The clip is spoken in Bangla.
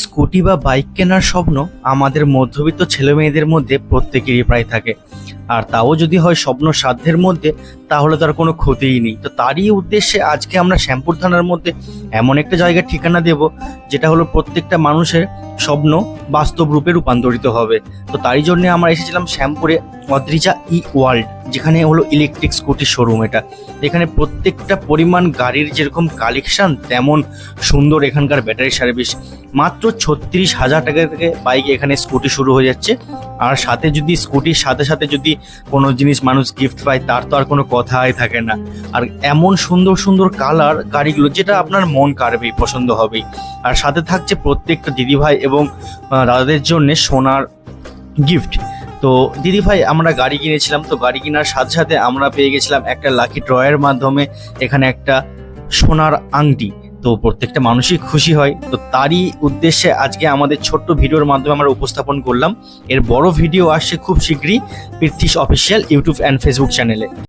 স্কুটি বা বাইক কেনার স্বপ্ন আমাদের মধ্যবিত্ত ছেলেমেয়েদের মধ্যে প্রত্যেকেরই প্রায় থাকে। আর তাও যদি হয় স্বপ্ন সাধ্যের মধ্যে, তাহলে তার কোনো ক্ষতিই নেই। তো তারই উদ্দেশ্যে আজকে আমরা শ্যামপুর থানার মধ্যে এমন একটা জায়গার ঠিকানা দেব, যেটা হলো প্রত্যেকটা মানুষের স্বপ্ন বাস্তব রূপে রূপান্তরিত হবে। তো তারই জন্য আমরা এসেছিলাম শ্যামপুরে অদ্রিজা ই ওয়ার্ল্ড, যেখানে হলো ইলেকট্রিক স্কুটির শোরুম। এখানে প্রত্যেকটা পরিমাণ গাড়ির যেরকম কালেকশন, তেমন সুন্দর এখানকার ব্যাটারি সার্ভিস। মাত্র 36,000 টাকা থেকে বাইক এখানে স্কুটি শুরু হয়ে যাচ্ছে। আর সাথে যদি স্কুটির সাথে সাথে যদি কোনো জিনিস মানুষ গিফট পায়, তার তো আর কোনো কথাই থাকে না। আর এমন সুন্দর সুন্দর কালার গাড়িগুলো, যেটা আপনার মন কাড়বেই, পছন্দ হবেই। আর সাথে থাকছে প্রত্যেকটা দিদিভাই এবং দাদাদের জন্য সোনার গিফট। তো দিদিভাই, আমরা গাড়ি কিনেছিলাম, তো গাড়ি কেনার সাথে সাথে আমরা পেয়ে গেছিলাম একটা লাকি ড্রয়ের মাধ্যমে এখানে একটা সোনার আংটি। তো প্রত্যেকটা মানুষই খুশি হয়। তো তারই উদ্দেশ্যে আজকে আমাদের ছোট্ট ভিডিওর মাধ্যমে আমরা উপস্থাপন করলাম। এর বড় ভিডিও আসছে খুব শীঘ্রই Prithwish official YouTube and Facebook চ্যানেলে।